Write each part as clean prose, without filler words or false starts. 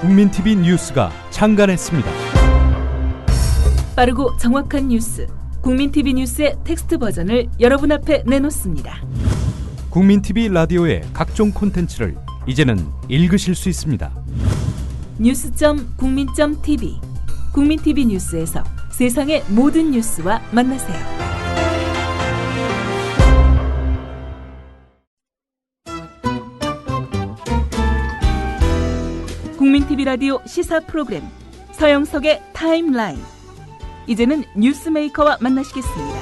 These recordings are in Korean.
국민TV 뉴스가 창간했습니다. 빠르고 정확한 뉴스, 국민TV 뉴스의 텍스트 버전을 여러분 앞에 내놓습니다. 국민TV 라디오의 각종 콘텐츠를 이제는 읽으실 수 있습니다. 뉴스.국민.tv, 국민TV 뉴스에서 세상의 모든 뉴스와 만나세요. 국민TV 라디오 시사 프로그램 서영석의 타임라인. 이제는 뉴스메이커와 만나시겠습니다.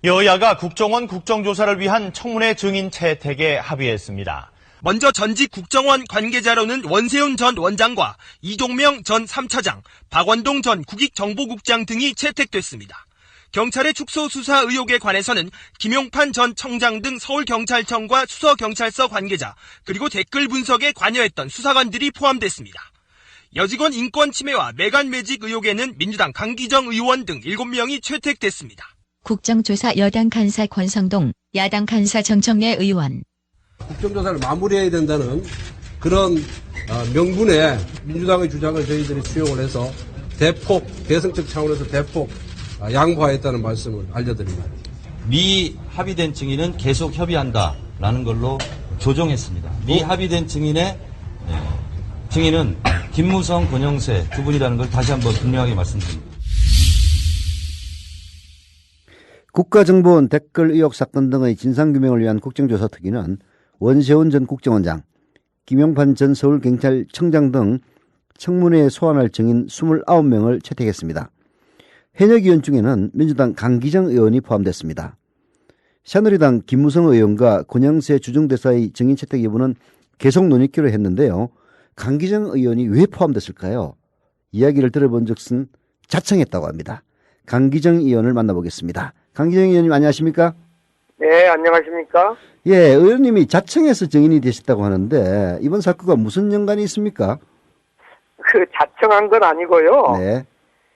여야가 국정원 국정조사를 위한 청문회 증인 채택에 합의했습니다. 먼저 전직 국정원 관계자로는 원세훈 전 원장과 이종명 전 3차장, 박원동 전 국익정보국장 등이 채택됐습니다. 경찰의 축소 수사 의혹에 관해서는 김용판 전 청장 등 서울경찰청과 수서경찰서 관계자, 그리고 댓글 분석에 관여했던 수사관들이 포함됐습니다. 여직원 인권 침해와 매간 매직 의혹에는 민주당 강기정 의원 등 7명이 채택됐습니다. 국정조사 여당 간사 권성동, 야당 간사 정청래 의원. 국정조사를 마무리해야 된다는 그런 명분에 민주당의 주장을 저희들이 수용을 해서 대폭, 대승적 차원에서 대폭 양보하였다는 말씀을 알려드립니다. 미합의된 증인은 계속 협의한다라는 걸로 조정했습니다. 미합의된 증인은 김무성, 권영세 두 분이라는 걸 다시 한번 분명하게 말씀드립니다. 국가정보원 댓글 의혹 사건 등의 진상규명을 위한 국정조사 특위는 원세훈 전 국정원장, 김용판 전 서울경찰청장 등 청문회에 소환할 증인 29명을 채택했습니다. 현역 의원 중에는 민주당 강기정 의원이 포함됐습니다. 새누리당 김무성 의원과 권영세 주중대사의 증인 채택 여부는 계속 논의기로 했는데요. 강기정 의원이 왜 포함됐을까요? 이야기를 들어본 적은 자청했다고 합니다. 강기정 의원을 만나보겠습니다. 강기정 의원님 안녕하십니까? 네, 안녕하십니까? 예, 의원님이 자청해서 증인이 되셨다고 하는데 이번 사건과 무슨 연관이 있습니까? 자청한 건 아니고요. 네.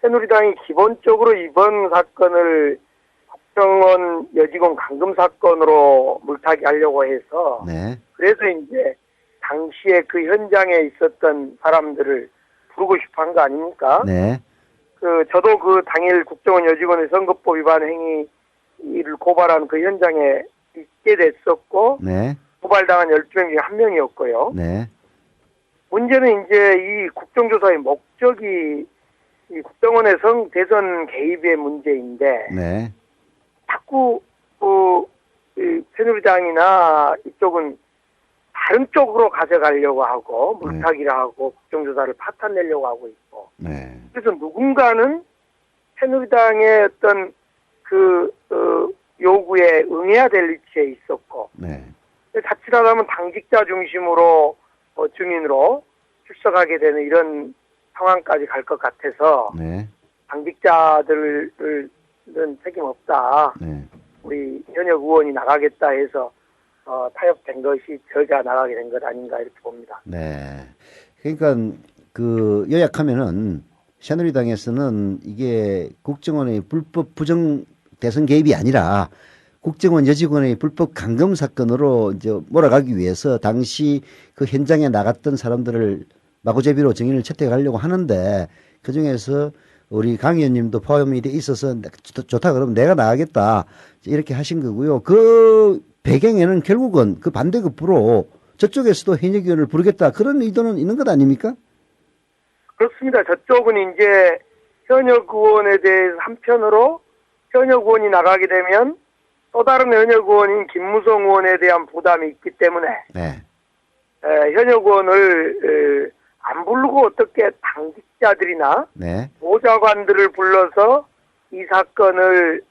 새누리당이 기본적으로 이번 사건을 국정원 여직원 감금 사건으로 물타기 하려고 해서 네. 그래서 이제 당시에 그 현장에 있었던 사람들을 부르고 싶어 한 거 아닙니까? 네. 저도 그 당일 국정원 여직원의 선거법 위반 행위를 고발한 그 현장에 있게 됐었고, 네. 고발당한 12명 중에 한 명이었고요. 네. 문제는 이제 이 국정조사의 목적이 이 국정원의 대선 개입의 문제인데, 네. 자꾸 새누리당이나 이쪽은 다른 쪽으로 가져가려고 하고 물타기를 하고 국정조사를 파탄내려고 하고 있고, 네. 그래서 누군가는 새누리당의 어떤 요구에 응해야 될 위치에 있었고, 네. 자칫하다면 당직자 중심으로 증인으로 출석하게 되는 이런 상황까지 갈 것 같아서, 네. 당직자들은 책임 없다. 네. 우리 현역 의원이 나가겠다 해서 타협된 것이 저희가 나가게 된 것 아닌가 이렇게 봅니다. 네. 그러니까 요약하면은 새누리당에서는 이게 국정원의 불법 부정 대선 개입이 아니라 국정원 여직원의 불법 감금 사건으로 이제 몰아가기 위해서 당시 그 현장에 나갔던 사람들을 마구잡이로 증인을 채택하려고 하는데 그중에서 우리 강 의원님도 포함이 돼 있어서 좋다 그러면 내가 나가겠다 이렇게 하신 거고요. 그 배경에는 결국은 그 반대급부로 저쪽에서도 현역 의원을 부르겠다 그런 의도는 있는 것 아닙니까? 그렇습니다. 저쪽은 이제 현역 의원에 대해서 한편으로 현역 의원이 나가게 되면 또 다른 현역 의원인 김무성 의원에 대한 부담이 있기 때문에 네. 현역 의원을 안 부르고 어떻게 당직자들이나 네. 보좌관들을 불러서 이 사건을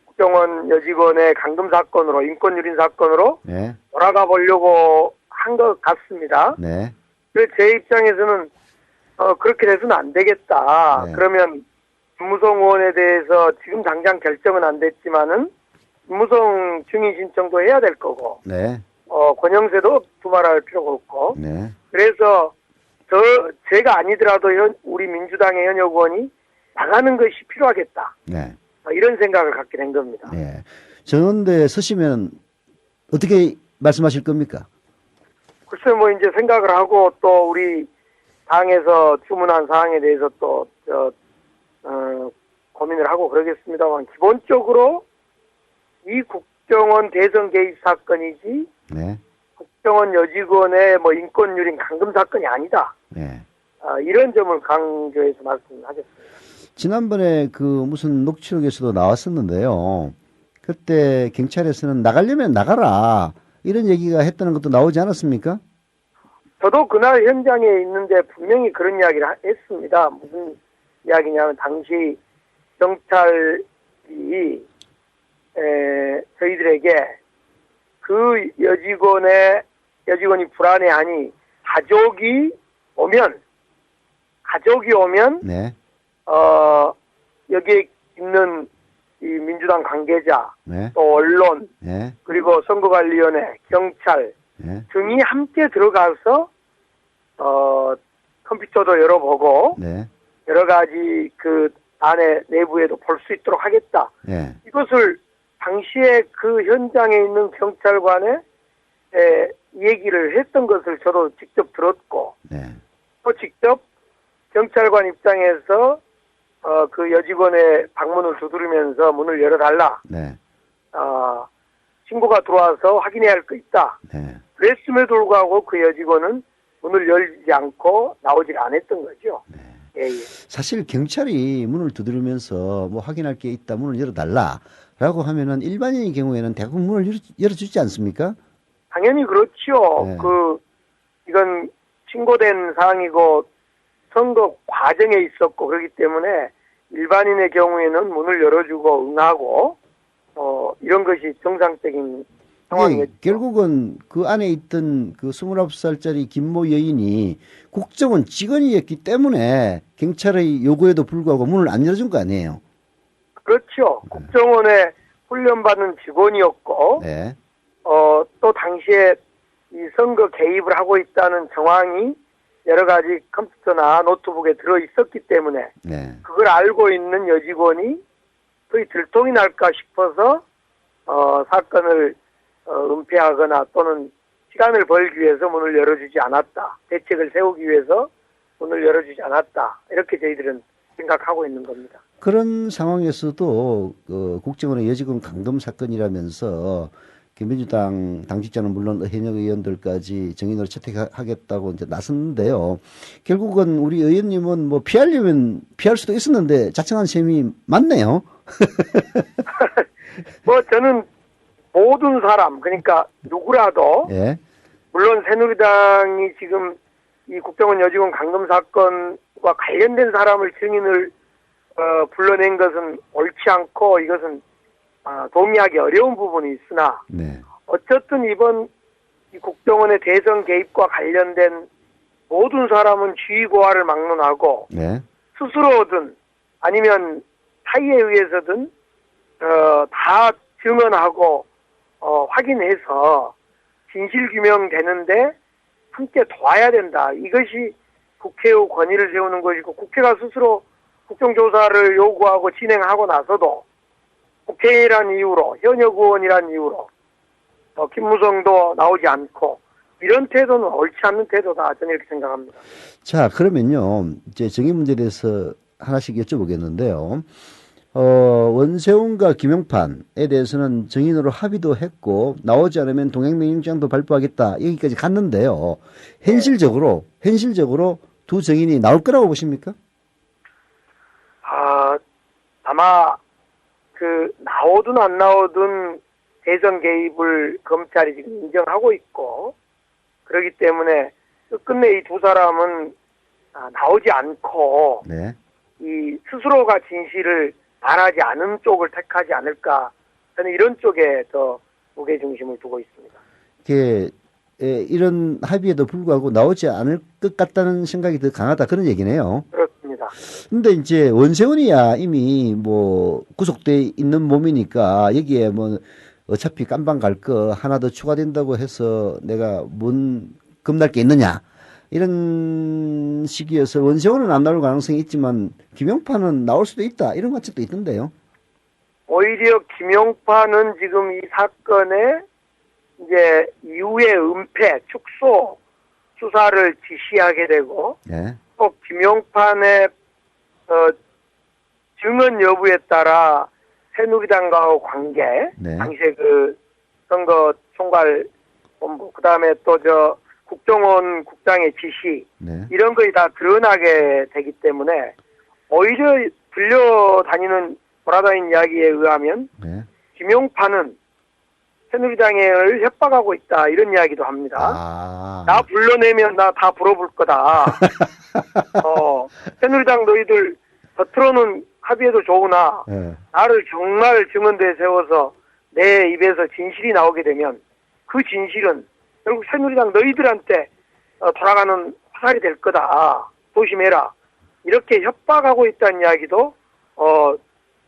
국정원 여직원의 감금 사건으로 인권유린 사건으로 네. 돌아가 보려고 한 것 같습니다. 네. 그래서 제 입장에서는 그렇게 돼서는 안 되겠다. 네. 그러면 김무성 의원에 대해서 지금 당장 결정은 안 됐지만은 김무성 증인 신청도 해야 될 거고, 네. 권영세도 두말할 필요가 없고, 네. 그래서 제가 아니더라도 우리 민주당의 현역 의원이 나가는 것이 필요하겠다. 네. 이런 생각을 갖게 된 겁니다. 네. 전원대에 서시면 어떻게 말씀하실 겁니까? 글쎄 뭐 이제 생각을 하고 또 우리 당에서 주문한 사항에 대해서 또 고민을 하고 그러겠습니다만 기본적으로 이 국정원 대선 개입 사건이지 네. 국정원 여직원의 뭐 인권 유린 감금 사건이 아니다. 네. 이런 점을 강조해서 말씀하겠습니다. 지난번에 그 무슨 녹취록에서도 나왔었는데요. 그때 경찰에서는 나가려면 나가라 이런 얘기가 했다는 것도 나오지 않았습니까? 저도 그날 현장에 있는데 분명히 그런 이야기를 했습니다. 무슨 이야기냐면 당시 경찰이 저희들에게 그 여직원이 불안해하니 가족이 오면 네. 여기에 있는 이 민주당 관계자, 네. 또 언론, 네. 그리고 선거관리위원회, 경찰 네. 등이 함께 들어가서 컴퓨터도 열어보고 네. 여러 가지 그 안에 내부에도 볼 수 있도록 하겠다. 네. 이것을 당시에 그 현장에 있는 경찰관에 얘기를 했던 것을 저도 직접 들었고 네. 또 직접 경찰관 입장에서 그 여직원의 방문을 두드리면서 문을 열어달라. 네. 친구가 들어와서 확인해야 할 거 있다. 네. 그랬음에도 불구하고 그 여직원은 문을 열지 않고 나오질 않았던 거죠. 네. 예, 예. 사실 경찰이 문을 두드리면서 뭐 확인할 게 있다, 문을 열어달라라고 하면은 일반인의 경우에는 대부분 문을 열어주지 않습니까? 당연히 그렇죠. 네. 이건 신고된 사항이고 선거 과정에 있었고 그렇기 때문에 일반인의 경우에는 문을 열어주고 응하고 이런 것이 정상적인 상황이겠죠. 결국은 그 안에 있던 그 29살짜리 김모 여인이 국정원 직원이었기 때문에 경찰의 요구에도 불구하고 문을 안 열어준 거 아니에요? 그렇죠. 국정원에 훈련받은 직원이었고 네. 또 당시에 이 선거 개입을 하고 있다는 정황이 여러 가지 컴퓨터나 노트북에 들어 있었기 때문에 네. 그걸 알고 있는 여직원이 거의 들통이 날까 싶어서 사건을 은폐하거나 또는 시간을 벌기 위해서 문을 열어주지 않았다. 대책을 세우기 위해서 문을 열어주지 않았다. 이렇게 저희들은 생각하고 있는 겁니다. 그런 상황에서도 국정원의 여직원 감금 사건이라면서 민주당 당직자는 물론 현역 의원들까지 정인으로 채택하겠다고 이제 나섰는데요. 결국은 우리 의원님은 뭐 피하려면 피할 수도 있었는데 자청한 셈이 많네요. 뭐 저는 모든 사람 그러니까 누구라도 예. 물론 새누리당이 지금 이 국정원 여직원 감금 사건과 관련된 사람을 증인을 불러낸 것은 옳지 않고 이것은 동의하기 어려운 부분이 있으나 네. 어쨌든 이번 이 국정원의 대선 개입과 관련된 모든 사람은 지휘고하를 막론하고 네. 스스로든 아니면 사이에 의해서든 다 증언하고 확인해서 진실규명되는데 함께 도와야 된다. 이것이 국회의 권위를 세우는 것이고 국회가 스스로 국정조사를 요구하고 진행하고 나서도 국회의란 이유로 현역 의원이란 이유로 김무성도 나오지 않고 이런 태도는 옳지 않는 태도다. 저는 이렇게 생각합니다. 자, 그러면요. 이제 정의 문제에 대해서 하나씩 여쭤보겠는데요. 원세훈과 김용판에 대해서는 정인으로 합의도 했고 나오지 않으면 동행명령장도 발부하겠다. 여기까지 갔는데요. 현실적으로 두 정인이 나올 거라고 보십니까? 아마 나오든 안 나오든 대선 개입을 검찰이 지금 인정하고 있고 그렇기 때문에 끝내 이 두 사람은 나오지 않고 네. 이 스스로가 진실을 말하지 않은 쪽을 택하지 않을까 저는 이런 쪽에 더 무게 중심을 두고 있습니다. 이런 합의에도 불구하고 나오지 않을 것 같다는 생각이 더 강하다 그런 얘기네요. 그렇습니다. 근데 이제 원세훈이야 이미 뭐 구속돼 있는 몸이니까 여기에 뭐 어차피 깜방 갈 거 하나 더 추가된다고 해서 내가 뭔 겁날 게 있느냐 이런 식이어서 원세훈은 안 나올 가능성이 있지만 김용판은 나올 수도 있다 이런 관측도 있던데요. 오히려 김용판은 지금 이 사건에 이제 이후에 은폐, 축소 수사를 지시하게 되고 네. 또 김용판의 증언 여부에 따라 새누리당과의 관계, 네. 당시에 그 선거 총괄 본부, 그 다음에 또 국정원 국장의 지시, 네. 이런 것이 다 드러나게 되기 때문에 오히려 돌아다니는 이야기에 의하면 네. 김용판은 새누리당을 협박하고 있다, 이런 이야기도 합니다. 나 불러내면 나 다 불어볼 거다. 새누리당 너희들 겉으로는 합의해도 좋으나 네. 나를 정말 증언대에 세워서 내 입에서 진실이 나오게 되면 그 진실은 결국 새누리당 너희들한테 돌아가는 화살이 될 거다. 조심해라. 이렇게 협박하고 있다는 이야기도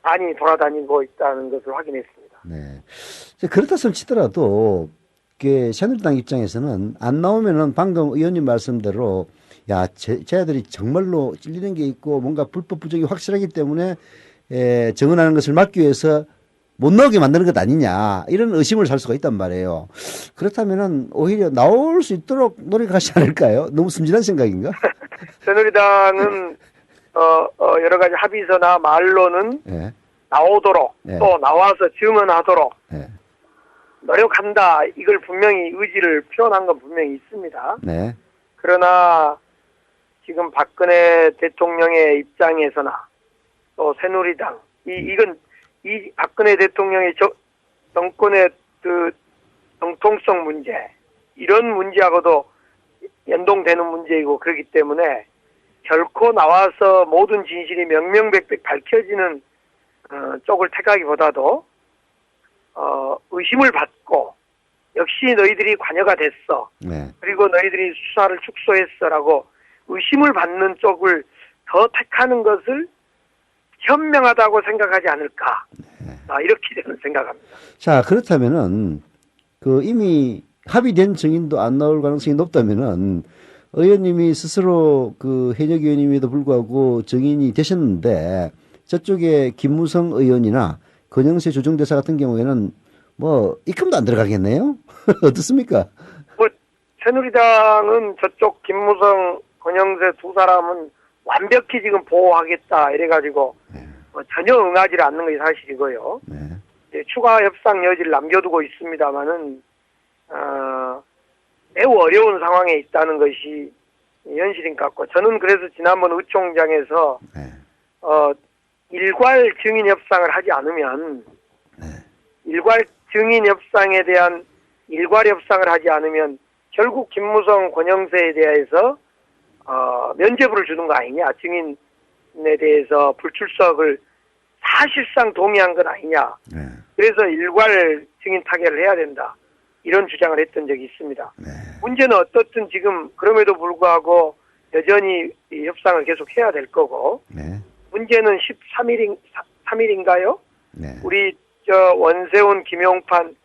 많이 돌아다니고 있다는 것을 확인했습니다. 네. 그렇다 치더라도 새누리당 입장에서는 안 나오면은 방금 의원님 말씀대로 야, 쟤들이 정말로 찔리는 게 있고 뭔가 불법 부정이 확실하기 때문에 증언하는 것을 막기 위해서 못 나오게 만드는 것 아니냐, 이런 의심을 살 수가 있단 말이에요. 그렇다면은 오히려 나올 수 있도록 노력하지 않을까요? 너무 순진한 생각인가? 새누리당은 여러 가지 합의서나 말로는 네. 나오도록 네. 또 나와서 증언하도록 네. 노력한다. 이걸 분명히 의지를 표현한 건 분명히 있습니다. 네. 그러나 지금 박근혜 대통령의 입장에서나 또 새누리당 이건 이 박근혜 대통령의 정권의 그 정통성 문제, 이런 문제하고도 연동되는 문제이고 그렇기 때문에 결코 나와서 모든 진실이 명명백백 밝혀지는 쪽을 택하기보다도 의심을 받고 역시 너희들이 관여가 됐어. 네. 그리고 너희들이 수사를 축소했어라고 의심을 받는 쪽을 더 택하는 것을 현명하다고 생각하지 않을까. 이렇게 저는 생각합니다. 자, 그렇다면은 이미 합의된 증인도 안 나올 가능성이 높다면은 의원님이 스스로 현역 의원님에도 불구하고 증인이 되셨는데 저쪽에 김무성 의원이나 권영세 조정대사 같은 경우에는 입금도 안 들어가겠네요? 어떻습니까? 새누리당은 저쪽 김무성, 권영세 두 사람은 완벽히 지금 보호하겠다 이래가지고 전혀 응하지 않는 것이 사실이고요. 네. 추가 협상 여지를 남겨두고 있습니다만은 매우 어려운 상황에 있다는 것이 현실인 것 같고, 저는 그래서 지난번 의총장에서 네. 일괄 증인 협상을 하지 않으면 네. 일괄 증인 협상에 대한 일괄 협상을 하지 않으면 결국 김무성, 권영세에 대해서 면죄부를 주는 거 아니냐, 증인에 대해서 불출석을 사실상 동의한 건 아니냐. 네. 그래서 일괄 증인 타결을 해야 된다, 이런 주장을 했던 적이 있습니다. 네. 문제는 어떻든 지금 그럼에도 불구하고 여전히 이 협상을 계속 해야 될 거고, 네. 문제는 13일인가요? 네. 우리 원세훈, 김용판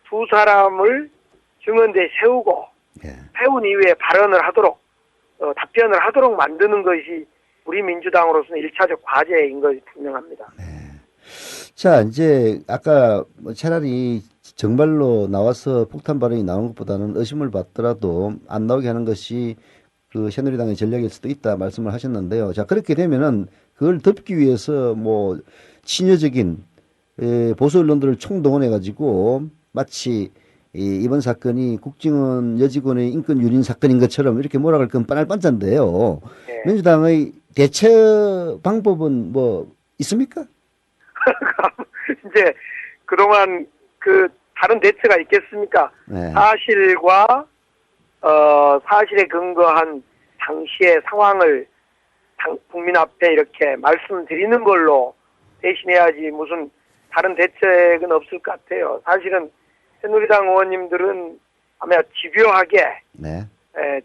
두 사람을 증언대에 세우고 네. 세운 이후에 발언을 하도록 답변을 하도록 만드는 것이 우리 민주당으로서는 1차적 과제인 것이 분명합니다. 네. 자, 이제 아까 차라리 정말로 나와서 폭탄 발언이 나오는 것보다는 의심을 받더라도 안 나오게 하는 것이 새누리당의 전략일 수도 있다 말씀을 하셨는데요. 자, 그렇게 되면은 그걸 덮기 위해서 친여적인 보수 언론들을 총동원해가지고 마치 이번 사건이 국정원 여직원의 인권 유린 사건인 것처럼 이렇게 몰아갈 건 뻔할 뻔짠데요. 네. 민주당의 대처 방법은 있습니까? 이제 그동안 다른 대처가 있겠습니까? 네. 사실과 사실에 근거한 당시의 상황을 국민 앞에 이렇게 말씀드리는 걸로 대신해야지 무슨 다른 대책은 없을 것 같아요. 사실은 새누리당 의원님들은 아마 집요하게 네.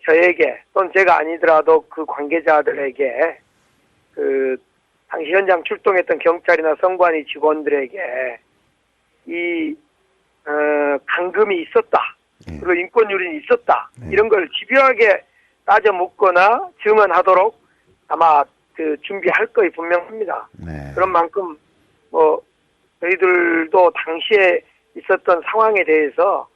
저에게 또는 제가 아니더라도 그 관계자들에게 당시 현장 출동했던 경찰이나 선관위 직원들에게 이 감금이 있었다, 그리고 인권유린이 있었다, 이런 걸 집요하게 따져 묻거나 증언하도록 아마 준비할 거이 분명합니다. 네. 그런 만큼 저희들도 당시에 있었던 상황에 대해서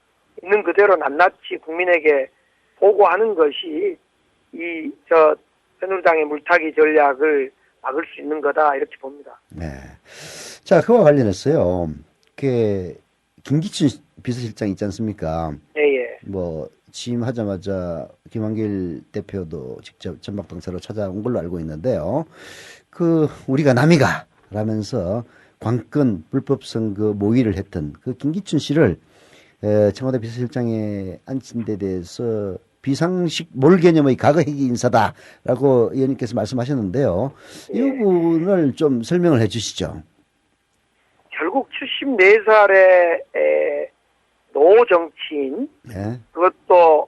있는 그대로 낱낱이 국민에게 보고하는 것이 새누리당의 물타기 전략을 막을 수 있는 거다 이렇게 봅니다. 네. 자, 그와 관련해서요. 김기춘 비서실장 있지 않습니까? 예. 뭐 취임하자마자 김한길 대표도 직접 전박당사로 찾아온 걸로 알고 있는데요. 우리가 남이가 라면서 관건 불법 선거 모의를 했던 그 김기춘 씨를 청와대 비서실장에 앉힌 데 대해서 비상식 몰 개념의 과거 회기 인사다라고 의원님께서 말씀하셨는데요. 이 부분을 좀 설명을 해 주시죠. 결국 74살의 노 정치인, 네. 그것도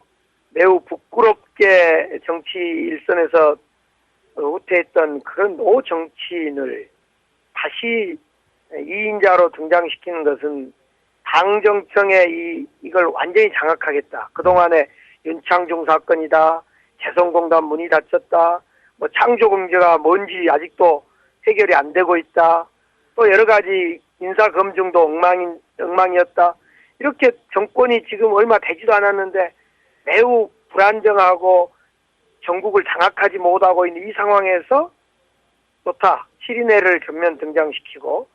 매우 부끄럽게 정치 일선에서 후퇴했던 그런 노 정치인을 다시 2인자로 등장시키는 것은 당 정청에 이걸 완전히 장악하겠다. 그동안에 윤창중 사건이다, 개성공단 문이 닫혔다, 뭐 창조경제가 뭔지 아직도 해결이 안 되고 있다, 또 여러 가지 인사검증도 엉망이었다. 이렇게 정권이 지금 얼마 되지도 않았는데 매우 불안정하고 전국을 장악하지 못하고 있는 이 상황에서 좋다. 7인회를 전면 등장시키고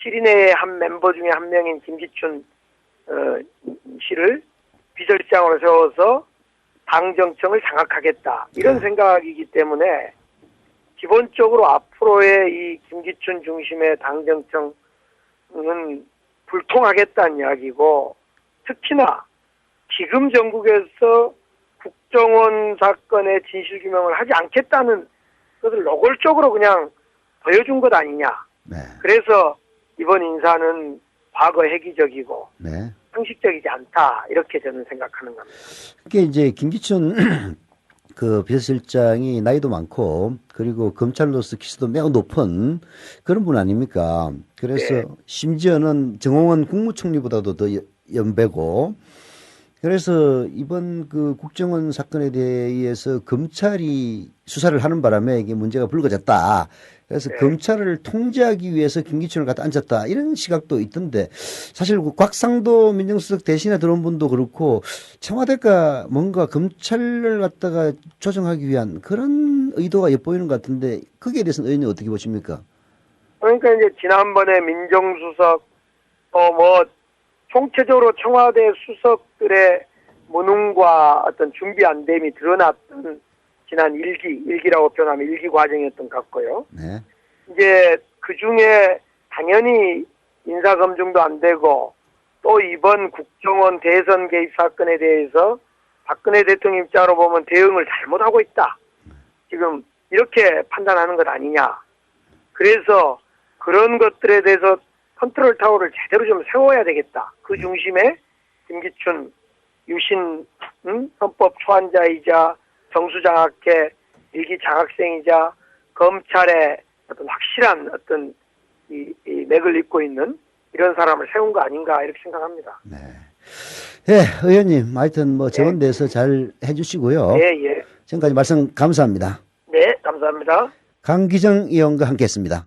7인회의 한 멤버 중에 한 명인 김기춘 씨를 비서실장으로 세워서 당 정청을 장악하겠다. 이런 생각이기 때문에 기본적으로 앞으로의 이 김기춘 중심의 당 정청은 불통하겠다는 이야기고, 특히나 지금 전국에서 국정원 사건의 진실규명을 하지 않겠다는 것을 노골적으로 그냥 보여준 것 아니냐. 네. 그래서 이번 인사는 과거 획기적이고 네. 상식적이지 않다. 이렇게 저는 생각하는 겁니다. 그게 이제 김기춘 비서실장이 나이도 많고 그리고 검찰로서 기수도 매우 높은 그런 분 아닙니까? 그래서 네. 심지어는 정홍원 국무총리보다도 더 연배고, 그래서 이번 국정원 사건에 대해서 검찰이 수사를 하는 바람에 이게 문제가 불거졌다. 그래서 네. 검찰을 통제하기 위해서 김기춘을 갖다 앉혔다. 이런 시각도 있던데, 사실 곽상도 민정수석 대신에 들어온 분도 그렇고 청와대가 뭔가 검찰을 갖다가 조정하기 위한 그런 의도가 엿보이는 것 같은데, 거기에 대해서는 의원님 어떻게 보십니까? 그러니까 이제 지난번에 민정수석 총체적으로 청와대 수석들의 무능과 어떤 준비 안 됨이 드러났던 지난 일기라고 표현하면 일기 과정이었던 것 같고요. 네. 이제 그 중에 당연히 인사검증도 안 되고 또 이번 국정원 대선 개입 사건에 대해서 박근혜 대통령 입장으로 보면 대응을 잘못하고 있다. 지금 이렇게 판단하는 것 아니냐. 그래서 그런 것들에 대해서 컨트롤 타워를 제대로 좀 세워야 되겠다. 그 중심에 김기춘 유신 헌법 초안자이자 정수장학회 일기 장학생이자 검찰의 어떤 확실한 어떤 이 맥을 잇고 있는 이런 사람을 세운 거 아닌가 이렇게 생각합니다. 네. 예, 의원님, 하여튼 정원돼서 잘 해주시고요. 예. 지금까지 말씀 감사합니다. 네, 감사합니다. 강기정 의원과 함께했습니다.